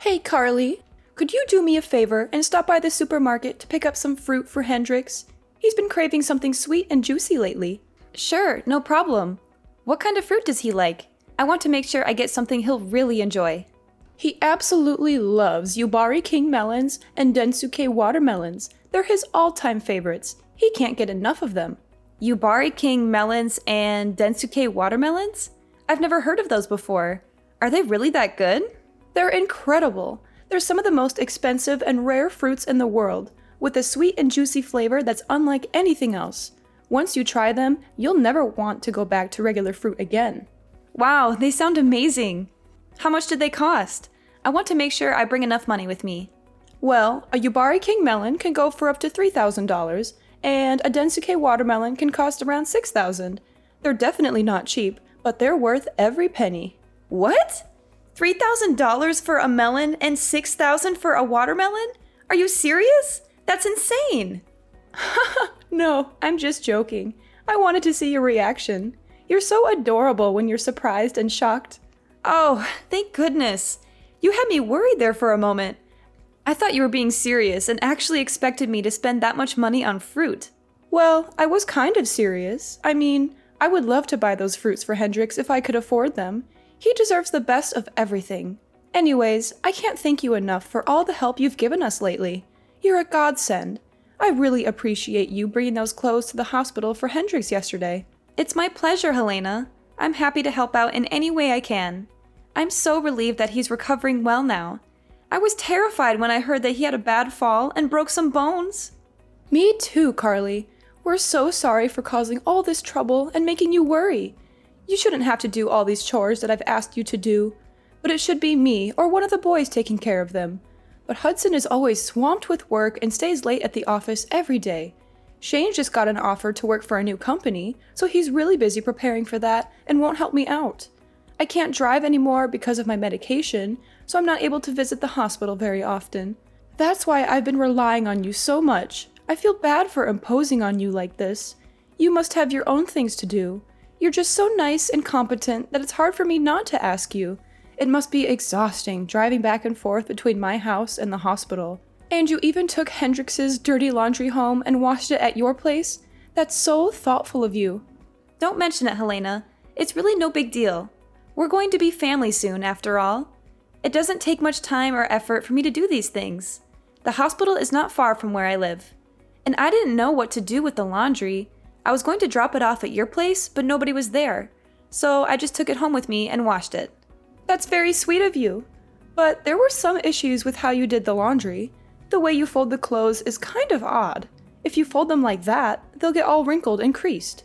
Hey, Carly, could you do me a favor and stop by the supermarket to pick up some fruit for Hendrix? He's been craving something sweet and juicy lately. Sure, no problem. What kind of fruit does he like? I want to make sure I get something he'll really enjoy. He absolutely loves Yubari King melons and Densuke watermelons. They're his all-time favorites. He can't get enough of them. Yubari King melons and Densuke watermelons? I've never heard of those before. Are they really that good? They're incredible. They're some of the most expensive and rare fruits in the world, with a sweet and juicy flavor that's unlike anything else. Once you try them, you'll never want to go back to regular fruit again. Wow, they sound amazing. How much did they cost? I want to make sure I bring enough money with me. Well, a Yubari King melon can go for up to $3,000, and a Densuke watermelon can cost around $6,000. They're definitely not cheap, but they're worth every penny. What? $3,000 for a melon and $6,000 for a watermelon? Are you serious? That's insane. No, I'm just joking. I wanted to see your reaction. You're so adorable when you're surprised and shocked. Oh, thank goodness. You had me worried there for a moment. I thought you were being serious and actually expected me to spend that much money on fruit. Well, I was kind of serious. I mean, I would love to buy those fruits for Hendrix if I could afford them. He deserves the best of everything. Anyways, I can't thank you enough for all the help you've given us lately. You're a godsend. I really appreciate you bringing those clothes to the hospital for Hendrix yesterday. It's my pleasure, Helena. I'm happy to help out in any way I can. I'm so relieved that he's recovering well now. I was terrified when I heard that he had a bad fall and broke some bones. Me too, Carly. We're so sorry for causing all this trouble and making you worry. You shouldn't have to do all these chores that I've asked you to do, but it should be me or one of the boys taking care of them. But Hudson is always swamped with work and stays late at the office every day. Shane just got an offer to work for a new company, so he's really busy preparing for that and won't help me out. I can't drive anymore because of my medication, so I'm not able to visit the hospital very often. That's why I've been relying on you so much. I feel bad for imposing on you like this. You must have your own things to do. You're just so nice and competent that it's hard for me not to ask you. It must be exhausting driving back and forth between my house and the hospital. And you even took Hendrix's dirty laundry home and washed it at your place? That's so thoughtful of you. Don't mention it, Helena. It's really no big deal. We're going to be family soon, after all. It doesn't take much time or effort for me to do these things. The hospital is not far from where I live. And I didn't know what to do with the laundry. I was going to drop it off at your place, but nobody was there. So I just took it home with me and washed it. That's very sweet of you. But there were some issues with how you did the laundry. The way you fold the clothes is kind of odd. If you fold them like that, they'll get all wrinkled and creased.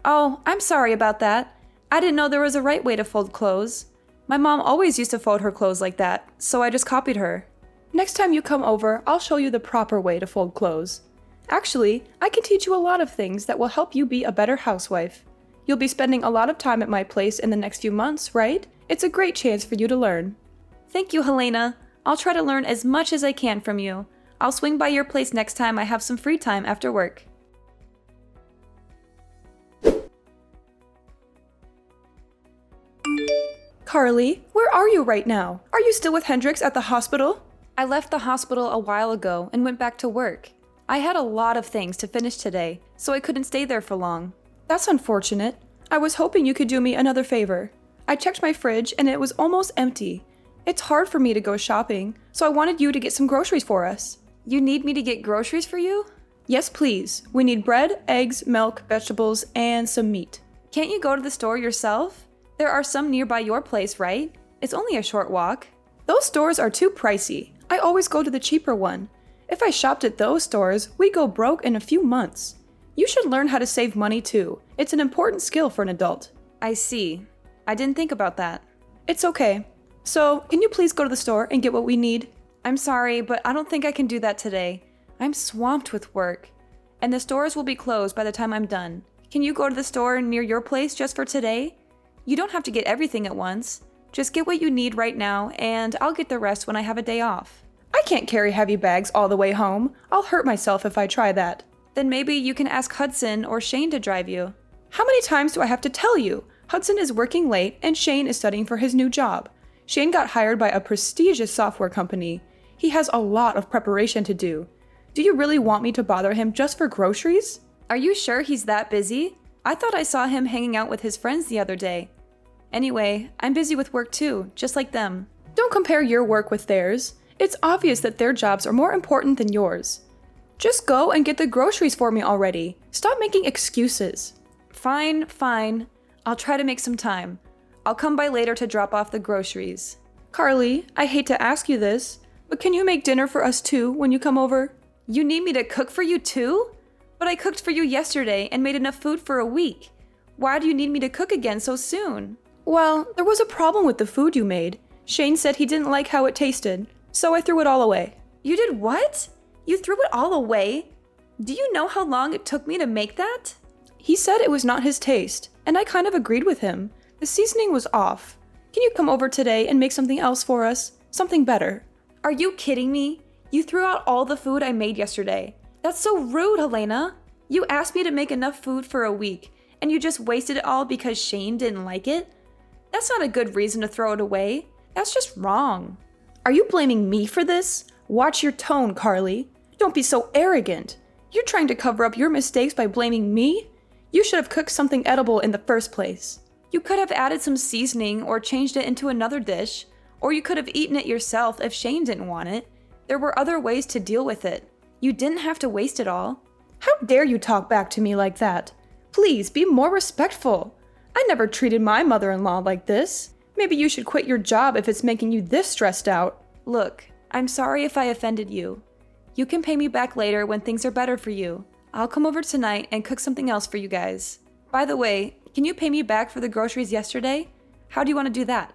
Oh, I'm sorry about that. I didn't know there was a right way to fold clothes. My mom always used to fold her clothes like that, so I just copied her. Next time you come over, I'll show you the proper way to fold clothes. Actually, I can teach you a lot of things that will help you be a better housewife. You'll be spending a lot of time at my place in the next few months, right? It's a great chance for you to learn. Thank you, Helena. I'll try to learn as much as I can from you. I'll swing by your place next time I have some free time after work. Carly, where are you right now? Are you still with Hendrix at the hospital? I left the hospital a while ago and went back to work. I had a lot of things to finish today, so I couldn't stay there for long. That's unfortunate. I was hoping you could do me another favor. I checked my fridge and it was almost empty. It's hard for me to go shopping, so I wanted you to get some groceries for us. You need me to get groceries for you? Yes, please. We need bread, eggs, milk, vegetables, and some meat. Can't you go to the store yourself? There are some nearby your place, right? It's only a short walk. Those stores are too pricey. I always go to the cheaper one. If I shopped at those stores, we'd go broke in a few months. You should learn how to save money too. It's an important skill for an adult. I see. I didn't think about that. It's okay. So, can you please go to the store and get what we need? I'm sorry, but I don't think I can do that today. I'm swamped with work, and the stores will be closed by the time I'm done. Can you go to the store near your place just for today? You don't have to get everything at once. Just get what you need right now, and I'll get the rest when I have a day off. I can't carry heavy bags all the way home. I'll hurt myself if I try that. Then maybe you can ask Hudson or Shane to drive you. How many times do I have to tell you? Hudson is working late and Shane is studying for his new job. Shane got hired by a prestigious software company. He has a lot of preparation to do. Do you really want me to bother him just for groceries? Are you sure he's that busy? I thought I saw him hanging out with his friends the other day. Anyway, I'm busy with work too, just like them. Don't compare your work with theirs. It's obvious that their jobs are more important than yours. Just go and get the groceries for me already. Stop making excuses. Fine. I'll try to make some time. I'll come by later to drop off the groceries. Carly, I hate to ask you this, but can you make dinner for us too when you come over? You need me to cook for you too? But I cooked for you yesterday and made enough food for a week. Why do you need me to cook again so soon? Well, there was a problem with the food you made. Shane said he didn't like how it tasted, so I threw it all away. You did what? You threw it all away? Do you know how long it took me to make that? He said it was not his taste, and I kind of agreed with him. The seasoning was off. Can you come over today and make something else for us? Something better. Are you kidding me? You threw out all the food I made yesterday. That's so rude, Helena. You asked me to make enough food for a week, and you just wasted it all because Shane didn't like it? That's not a good reason to throw it away. That's just wrong. Are you blaming me for this? Watch your tone, Carly. Don't be so arrogant. You're trying to cover up your mistakes by blaming me? You should have cooked something edible in the first place. You could have added some seasoning or changed it into another dish, or you could have eaten it yourself if Shane didn't want it. There were other ways to deal with it. You didn't have to waste it all. How dare you talk back to me like that? Please be more respectful. I never treated my mother-in-law like this. Maybe you should quit your job if it's making you this stressed out. Look, I'm sorry if I offended you. You can pay me back later when things are better for you. I'll come over tonight and cook something else for you guys. By the way, can you pay me back for the groceries yesterday? How do you want to do that?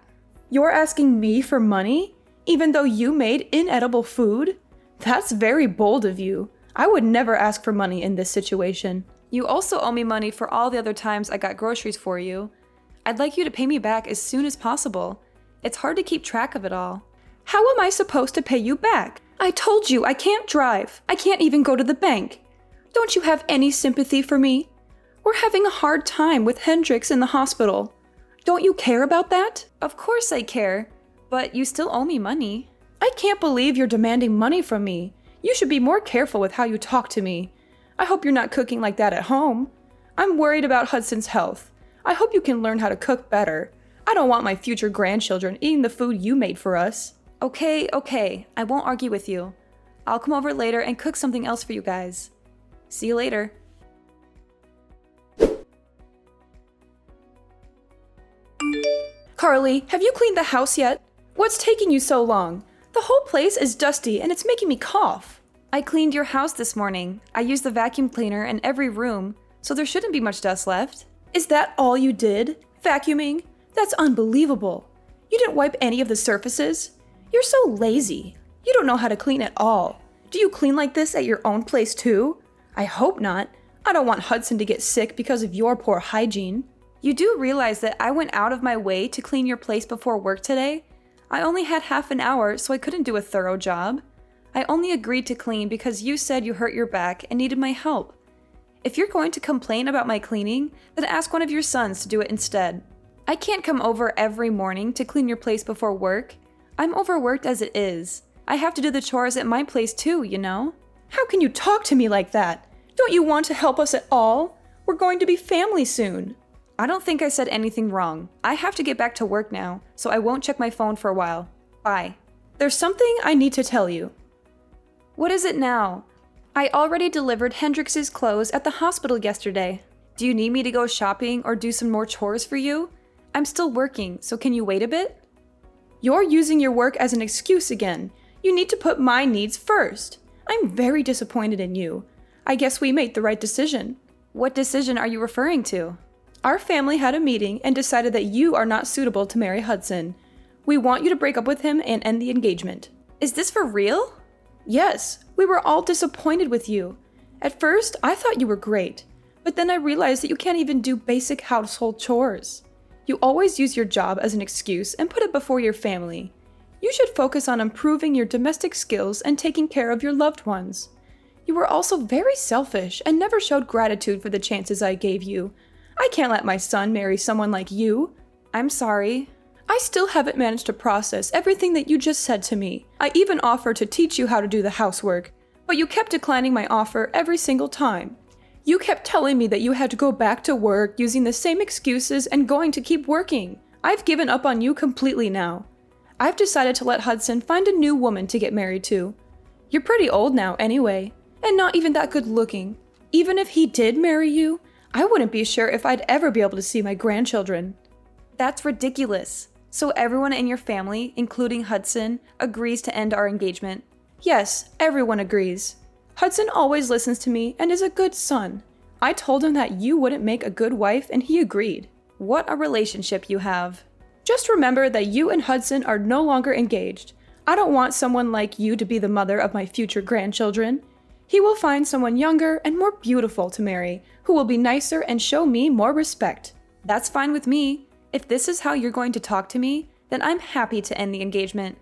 You're asking me for money, even though you made inedible food? That's very bold of you. I would never ask for money in this situation. You also owe me money for all the other times I got groceries for you. I'd like you to pay me back as soon as possible. It's hard to keep track of it all. How am I supposed to pay you back? I told you I can't drive. I can't even go to the bank. Don't you have any sympathy for me? We're having a hard time with Hendrix in the hospital. Don't you care about that? Of course I care, but you still owe me money. I can't believe you're demanding money from me. You should be more careful with how you talk to me. I hope you're not cooking like that at home. I'm worried about Hudson's health. I hope you can learn how to cook better. I don't want my future grandchildren eating the food you made for us. Okay, I won't argue with you. I'll come over later and cook something else for you guys. See you later. Carly, have you cleaned the house yet? What's taking you so long? The whole place is dusty and it's making me cough. I cleaned your house this morning. I used the vacuum cleaner in every room, so there shouldn't be much dust left. Is that all you did? Vacuuming? That's unbelievable. You didn't wipe any of the surfaces? You're so lazy. You don't know how to clean at all. Do you clean like this at your own place too? I hope not. I don't want Hudson to get sick because of your poor hygiene. You do realize that I went out of my way to clean your place before work today? I only had half an hour, so I couldn't do a thorough job. I only agreed to clean because you said you hurt your back and needed my help. If you're going to complain about my cleaning, then ask one of your sons to do it instead. I can't come over every morning to clean your place before work. I'm overworked as it is. I have to do the chores at my place too, you know? How can you talk to me like that? Don't you want to help us at all? We're going to be family soon. I don't think I said anything wrong. I have to get back to work now, so I won't check my phone for a while. Bye. There's something I need to tell you. What is it now? I already delivered Hendrix's clothes at the hospital yesterday. Do you need me to go shopping or do some more chores for you? I'm still working, so can you wait a bit? You're using your work as an excuse again. You need to put my needs first. I'm very disappointed in you. I guess we made the right decision. What decision are you referring to? Our family had a meeting and decided that you are not suitable to marry Hudson. We want you to break up with him and end the engagement. Is this for real? Yes, we were all disappointed with you. At first, I thought you were great, but then I realized that you can't even do basic household chores. You always use your job as an excuse and put it before your family. You should focus on improving your domestic skills and taking care of your loved ones. You were also very selfish and never showed gratitude for the chances I gave you. I can't let my son marry someone like you. I'm sorry. I still haven't managed to process everything that you just said to me. I even offered to teach you how to do the housework, but you kept declining my offer every single time. You kept telling me that you had to go back to work using the same excuses and going to keep working. I've given up on you completely now. I've decided to let Hudson find a new woman to get married to. You're pretty old now anyway, and not even that good looking. Even if he did marry you, I wouldn't be sure if I'd ever be able to see my grandchildren. That's ridiculous. So everyone in your family, including Hudson, agrees to end our engagement? Yes, everyone agrees. Hudson always listens to me and is a good son. I told him that you wouldn't make a good wife and he agreed. What a relationship you have. Just remember that you and Hudson are no longer engaged. I don't want someone like you to be the mother of my future grandchildren. He will find someone younger and more beautiful to marry, who will be nicer and show me more respect. That's fine with me. If this is how you're going to talk to me, then I'm happy to end the engagement.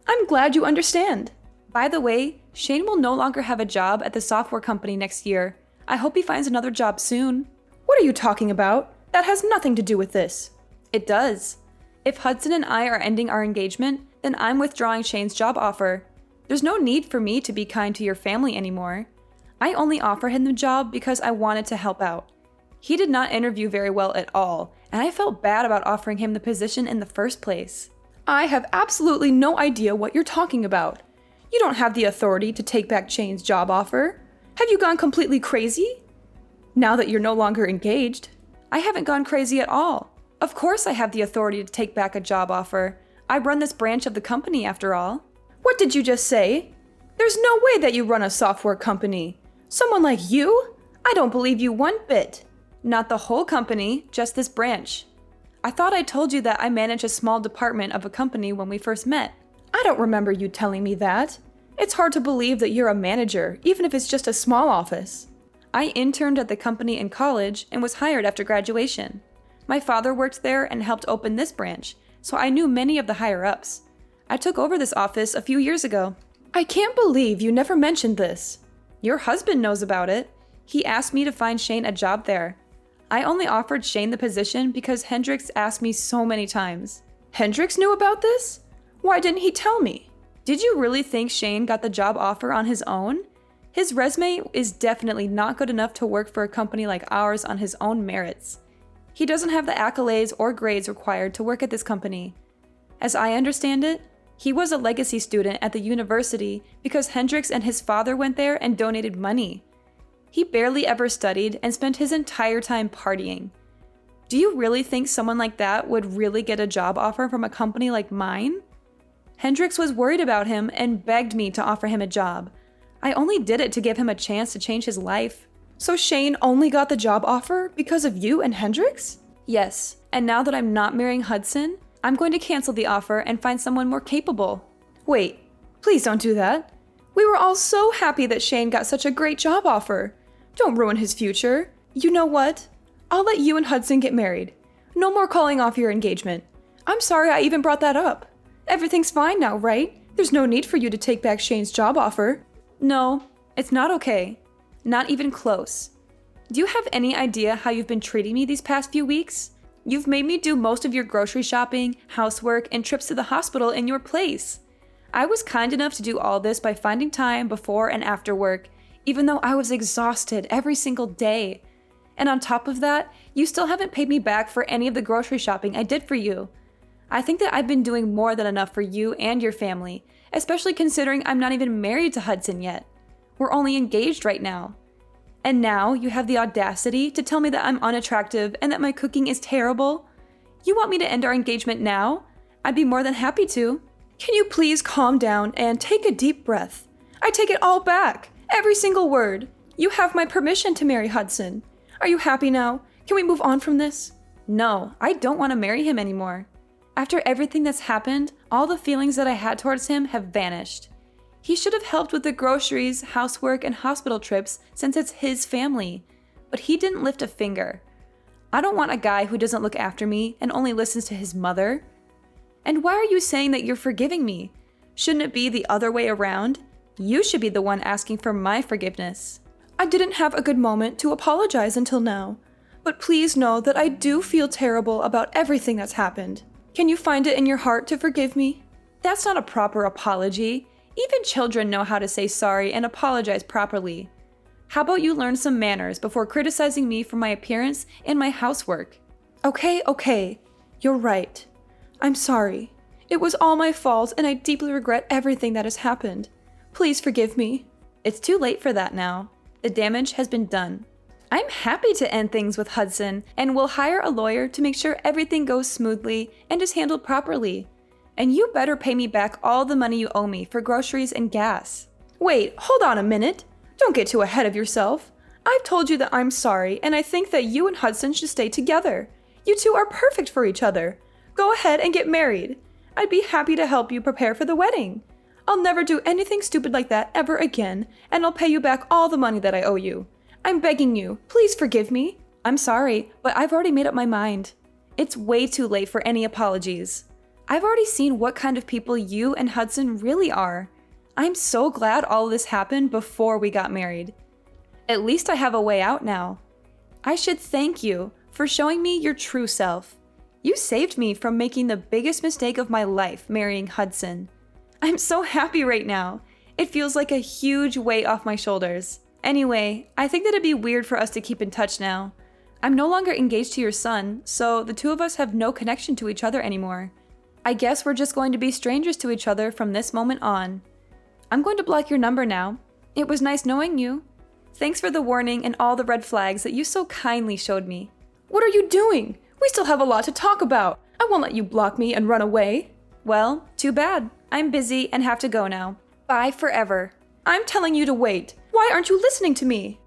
I'm glad you understand. By the way, Shane will no longer have a job at the software company next year. I hope he finds another job soon. What are you talking about? That has nothing to do with this. It does. If Hudson and I are ending our engagement, then I'm withdrawing Shane's job offer. There's no need for me to be kind to your family anymore. I only offered him the job because I wanted to help out. He did not interview very well at all, and I felt bad about offering him the position in the first place. I have absolutely no idea what you're talking about. You don't have the authority to take back Shane's job offer. Have you gone completely crazy? Now that you're no longer engaged. I haven't gone crazy at all. Of course I have the authority to take back a job offer. I run this branch of the company after all. What did you just say? There's no way that you run a software company. Someone like you? I don't believe you one bit. Not the whole company, just this branch. I thought I told you that I manage a small department of a company when we first met. I don't remember you telling me that. It's hard to believe that you're a manager, even if it's just a small office. I interned at the company in college and was hired after graduation. My father worked there and helped open this branch, so I knew many of the higher-ups. I took over this office a few years ago. I can't believe you never mentioned this. Your husband knows about it. He asked me to find Shane a job there. I only offered Shane the position because Hendrix asked me so many times. Hendrix knew about this? Why didn't he tell me? Did you really think Shane got the job offer on his own? His resume is definitely not good enough to work for a company like ours on his own merits. He doesn't have the accolades or grades required to work at this company. As I understand it, he was a legacy student at the university because Hendrix and his father went there and donated money. He barely ever studied and spent his entire time partying. Do you really think someone like that would really get a job offer from a company like mine? Hendrix was worried about him and begged me to offer him a job. I only did it to give him a chance to change his life. So Shane only got the job offer because of you and Hendrix? Yes, and now that I'm not marrying Hudson, I'm going to cancel the offer and find someone more capable. Wait, please don't do that. We were all so happy that Shane got such a great job offer. Don't ruin his future. You know what? I'll let you and Hudson get married. No more calling off your engagement. I'm sorry I even brought that up. Everything's fine now, right? There's no need for you to take back Shane's job offer. No, it's not okay. Not even close. Do you have any idea how you've been treating me these past few weeks? You've made me do most of your grocery shopping, housework, and trips to the hospital in your place. I was kind enough to do all this by finding time before and after work, even though I was exhausted every single day. And on top of that, you still haven't paid me back for any of the grocery shopping I did for you. I think that I've been doing more than enough for you and your family, especially considering I'm not even married to Hudson yet. We're only engaged right now. And now you have the audacity to tell me that I'm unattractive and that my cooking is terrible? You want me to end our engagement now? I'd be more than happy to. Can you please calm down and take a deep breath? I take it all back. Every single word. You have my permission to marry Hudson. Are you happy now? Can we move on from this? No, I don't want to marry him anymore. After everything that's happened, all the feelings that I had towards him have vanished. He should have helped with the groceries, housework, and hospital trips since it's his family, but he didn't lift a finger. I don't want a guy who doesn't look after me and only listens to his mother. And why are you saying that you're forgiving me? Shouldn't it be the other way around? You should be the one asking for my forgiveness. I didn't have a good moment to apologize until now, but please know that I do feel terrible about everything that's happened. Can you find it in your heart to forgive me? That's not a proper apology. Even children know how to say sorry and apologize properly. How about you learn some manners before criticizing me for my appearance and my housework? Okay. You're right. I'm sorry. It was all my fault, and I deeply regret everything that has happened. Please forgive me. It's too late for that now. The damage has been done. I'm happy to end things with Hudson, and will hire a lawyer to make sure everything goes smoothly and is handled properly. And you better pay me back all the money you owe me for groceries and gas. Wait, hold on a minute. Don't get too ahead of yourself. I've told you that I'm sorry, and I think that you and Hudson should stay together. You two are perfect for each other. Go ahead and get married. I'd be happy to help you prepare for the wedding. I'll never do anything stupid like that ever again, and I'll pay you back all the money that I owe you. I'm begging you, please forgive me. I'm sorry, but I've already made up my mind. It's way too late for any apologies. I've already seen what kind of people you and Hudson really are. I'm so glad all of this happened before we got married. At least I have a way out now. I should thank you for showing me your true self. You saved me from making the biggest mistake of my life, marrying Hudson. I'm so happy right now. It feels like a huge weight off my shoulders. Anyway, I think that it'd be weird for us to keep in touch now. I'm no longer engaged to your son, so the two of us have no connection to each other anymore. I guess we're just going to be strangers to each other from this moment on. I'm going to block your number now. It was nice knowing you. Thanks for the warning and all the red flags that you so kindly showed me. What are you doing? We still have a lot to talk about. I won't let you block me and run away. Well, too bad. I'm busy and have to go now. Bye forever. I'm telling you to wait. Why aren't you listening to me?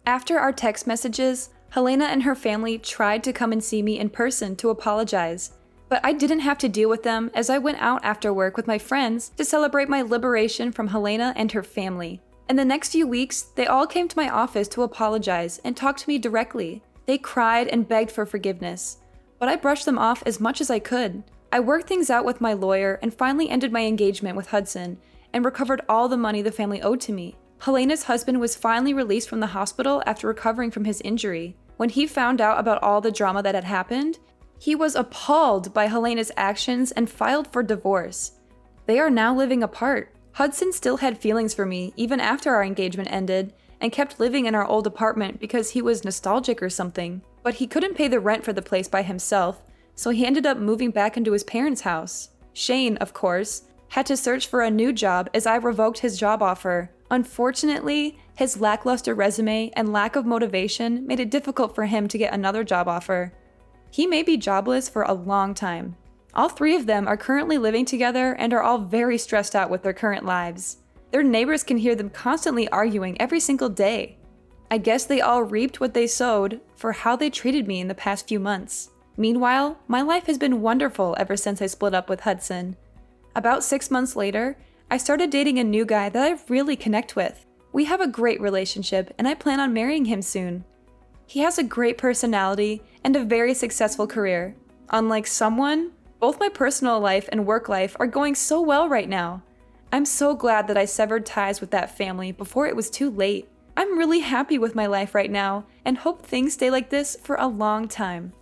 After our text messages, Helena and her family tried to come and see me in person to apologize, but I didn't have to deal with them as I went out after work with my friends to celebrate my liberation from Helena and her family. In the next few weeks, they all came to my office to apologize and talk to me directly. They cried and begged for forgiveness, but I brushed them off as much as I could. I worked things out with my lawyer and finally ended my engagement with Hudson and recovered all the money the family owed to me. Helena's husband was finally released from the hospital after recovering from his injury. When he found out about all the drama that had happened, he was appalled by Helena's actions and filed for divorce. They are now living apart. Hudson still had feelings for me even after our engagement ended and kept living in our old apartment because he was nostalgic or something. But he couldn't pay the rent for the place by himself, so he ended up moving back into his parents' house. Shane, of course, had to search for a new job as I revoked his job offer. Unfortunately, his lackluster resume and lack of motivation made it difficult for him to get another job offer. He may be jobless for a long time. All three of them are currently living together and are all very stressed out with their current lives. Their neighbors can hear them constantly arguing every single day. I guess they all reaped what they sowed for how they treated me in the past few months. Meanwhile, my life has been wonderful ever since I split up with Hudson. About 6 months later, I started dating a new guy that I really connect with. We have a great relationship, and I plan on marrying him soon. He has a great personality and a very successful career. Unlike someone, both my personal life and work life are going so well right now. I'm so glad that I severed ties with that family before it was too late. I'm really happy with my life right now and hope things stay like this for a long time.